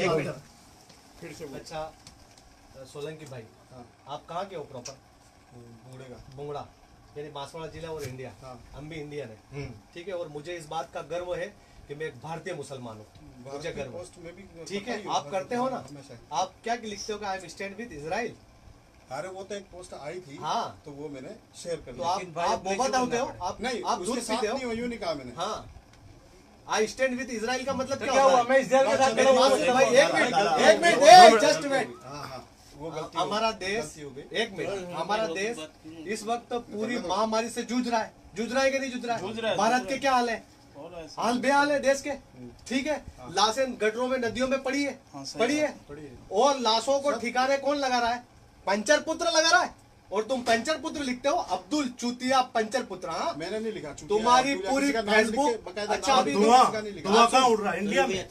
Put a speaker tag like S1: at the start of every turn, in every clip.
S1: एक मिनट।
S2: फिर से
S1: अच्छा सोलंकी भाई, आप कहाँ के हो प्रॉपर? बुंगड़ा यानी बांसवाड़ा जिला और इंडिया। हम भी इंडियन है, ठीक है। और मुझे इस बात का गर्व है कि मैं एक भारतीय मुसलमान हूँ, मुझे गर्व है। ठीक है, आप करते हो ना? आप क्या लिखते हो कि I am stand with Israel?
S2: अरे वो तो एक पोस्ट आई थी,
S1: हाँ,
S2: तो वो मैंने शेयर कर
S1: तो
S2: दिया।
S1: आप बोबा दावते हो? आप
S2: नहीं,
S1: आप दूध पीते हो?
S2: नहीं, यूं नहीं कहा मैंने।
S1: हाँ, आई स्टैंड विद इजराइल का मतलब क्या
S3: हुआ?
S1: होता
S3: मैं इजराइल के साथ खड़ा हूँ।
S1: भाई एक मिनट जस्ट वेट।
S2: वो गलती
S1: हमारा देश, एक मिनट, हमारा देश इस वक्त पूरी महामारी से जूझ रहा है। जूझ रहा है कि नहीं जूझ रहा है? भारत के क्या हाल है? हाल बेहाल है देश के, ठीक है। लाशें गटरों में नदियों में पड़ी है, और लाशों को ठिकाने कौन लगा रहा है? पंचर पुत्र लगा रहा है। और तुम पंचर पुत्र लिखते हो, अब्दुल चूतिया पंचर पुत्र। हाँ,
S2: मैंने नहीं लिखा।
S1: तुम्हारी पूरी फेसबुक। अच्छा, अभी
S3: धुआं कहाँ उड़ रहा है इंडिया में?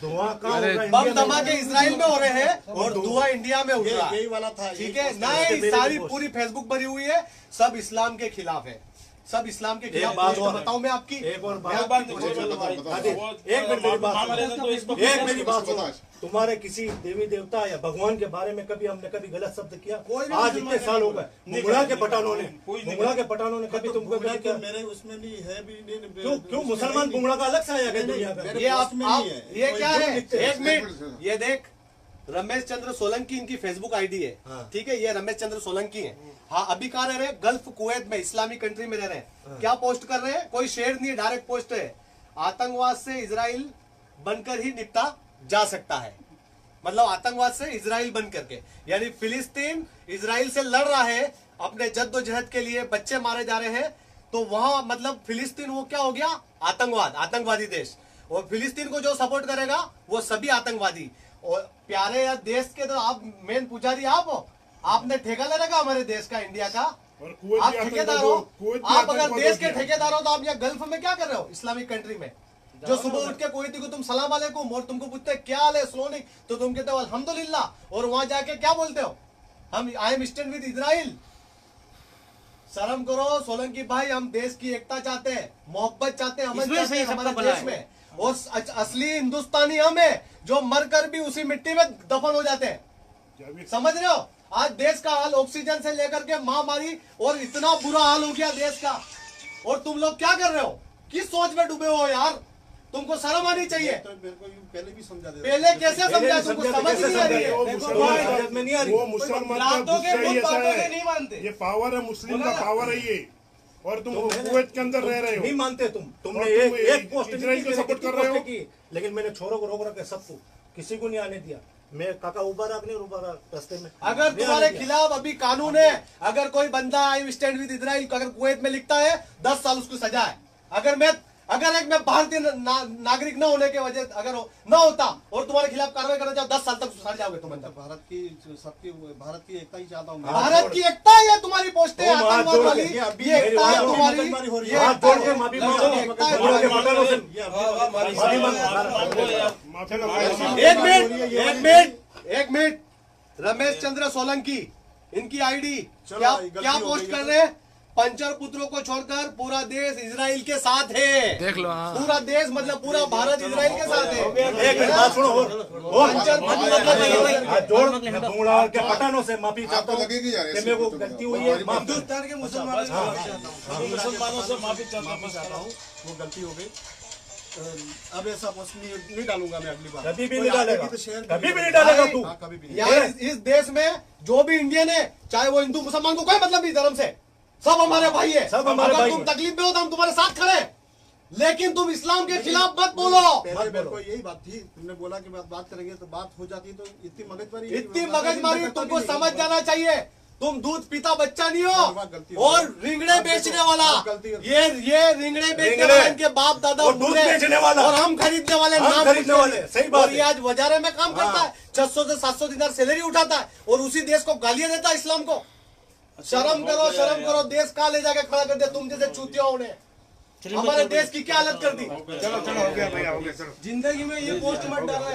S3: धुआं कहाँ उड़ रहा है?
S1: बम धमाके इजराइल में हो रहे हैं और धुआं इंडिया में उड़ रहा है।
S2: यही वाला था,
S1: ठीक है। नहीं, सारी पूरी फेसबुक भरी हुई है, सब इस्लाम के खिलाफ है, सब इस्लाम के खिलाफ।
S3: बात और
S1: बताऊं मैं आपकी
S3: एक और
S1: मैं
S3: बात,
S1: आपकी-
S3: एक मिनट मेरी बात सुनो। तुम्हारे किसी देवी देवता या भगवान के बारे में कभी हमने कभी गलत शब्द किया? आज इतने साल हो गए, मुंगड़ा के पठानों ने कभी तुमको क्या?
S2: मेरे उसमें नहीं है भी
S3: क्यों क्यों मुसलमान बुंगड़ा का अलग से आया गया दुनिया का?
S1: ये आप ये क्या है? एक मिनट, ये देख, रमेश चंद्र सोलंकी इनकी फेसबुक आईडी है।
S3: हाँ।
S1: ठीक है, ये रमेश चंद्र सोलंकी है। हाँ, अभी कहाँ रह रहे हैं? गल्फ कुवैत में, इस्लामी कंट्री में रह रहे हैं।
S3: हाँ।
S1: क्या पोस्ट कर रहे हैं? कोई शेयर नहीं है, डायरेक्ट पोस्ट है। आतंकवाद से इजराइल बनकर ही निपटा जा सकता है, मतलब आतंकवाद से इजराइल बन करके, यानी फिलिस्तीन इजराइल से लड़ रहा है अपने जद्दोजहद के लिए, बच्चे मारे जा रहे हैं, तो वहां मतलब फिलिस्तीन वो क्या हो गया? आतंकवाद, आतंकवादी देश। और फिलिस्तीन को जो सपोर्ट करेगा वो सभी आतंकवादी। और प्यारे या देश के तो आप मेन पुजारी आप हो, आपने ठेका ले रखा हमारे देश का, इंडिया का। आप ठेकेदार हो। आप अगर देश के ठेकेदार हो तो आप यहाँ गल्फ में क्या कर रहे हो? इस्लामिक कंट्री में जो सुबह उठ के कोई को तुम सलाम वालेकुम और तुमको पूछते हैं क्या हाल है स्लोनी, तो तुम कहते हो अल्हम्दुलिल्लाह, और वहां जाके क्या बोलते हो? हम I am stand with Israel. शर्म करो सोलंकी भाई, हम देश की एकता चाहते हैं, मोहब्बत चाहते हैं, अमन चाहते हैं हमारे देश में। और असली हिंदुस्तानी हम है जो मरकर भी उसी मिट्टी में दफन हो जाते हैं। समझ रहे हो? आज देश का हाल ऑक्सीजन से लेकर के महामारी और इतना बुरा हाल हो गया देश का, और तुम लोग क्या कर रहे हो? किस सोच में डूबे हो यार? तुमको शर्म आनी चाहिए।
S2: तो मेरे को पहले भी समझा दे।
S1: पहले कैसे समझा? तुमको समझ नहीं आ रही है।
S4: वो मुसलमान नहीं मानते। ये पावर है, मुस्लिम का पावर है ये, और तुम कुवैत के अंदर रह रहे हो।
S3: नहीं मानते तुमने एक पोस्ट
S4: इजराइल को सपोर्ट कर रहे हो
S3: की, लेकिन मैंने छोरों को रोक रखा, सबको, किसी को नहीं आने दिया। मैं काका उबारक नहीं उबारक रास्ते में।
S1: अगर तुम्हारे खिलाफ अभी कानून है, अगर कोई बंदा आई स्टैंड विद इजराइल अगर कुवैत में लिखता है 10 साल उसको सजा है। अगर मैं भारतीय नागरिक न होने के वजह अगर न होता और तुम्हारे खिलाफ कार्रवाई करना चाहो 10 साल तक सड़ जाओगे तुम अंदर।
S2: भारत की एकता ही चाहता हूँ।
S1: भारत की एकता है तुम्हारी पोस्टें आतंकवाद वाली, ये एकता है तुम्हारी। एक मिनट, रमेश चंद्र सोलंकी इनकी आईडी क्या पोस्ट कर रहे हैं? पंचर पुत्रों को छोड़कर पूरा देश इजराइल के साथ है।
S5: देख लो।
S1: पूरा देश मतलब पूरा भारत इजराइल के साथ है।
S3: एक मिनट बात सुनो।
S1: पंचर
S3: बुंगड़ा के पठानों से माफी चाहता हूँ कि मेरे को गलती हुई है।
S1: हिंदुस्तान के मुसलमानों
S2: से माफी चाहता हूँ, वो गलती हो गई। अब ऐसा पोस्ट नहीं डालूंगा मैं अगली बार।
S3: कभी भी नहीं डालेगा, कभी भी नहीं डालेगा तू।
S2: कभी भी
S1: यार इस देश में जो भी इंडियन है, चाहे वो हिंदू मुसलमान को कोई मतलब नहीं धर्म से, सब हमारे भाई है।
S3: सब हमारे भाई
S1: तुम तकलीफ में हो तो हम तुम्हारे साथ खड़े, लेकिन तुम इस्लाम के खिलाफ मत बोलो।
S2: मेरे को यही बात थी, तुमने बोला कि बात करेंगे तो बात हो जाती, तो इतनी
S1: मगजमारी तुमको समझ जाना चाहिए। तुम दूध पीता बच्चा नहीं हो। और रिंगड़े बेचने वाला, ये रिंगड़े बेचने वाला इनके बाप दादा
S3: दूध बेचने वाला,
S1: और हम खरीदने वाले, नाम
S3: खरीदने वाले। सही बात है।
S1: ये आज बाजारे में काम करता है, 600 से 700 दिनार सैलरी उठाता है और उसी देश को गालियां देता है इस्लाम को। शर्म करो, देश कहाँ ले जाके खड़ा कर दिया तुम जैसे चूतियों ने। हमारे देश की क्या हालत कर दी।
S4: चलो हो गया भैया, हो गया।
S1: जिंदगी में ये पोस्ट मत डालना।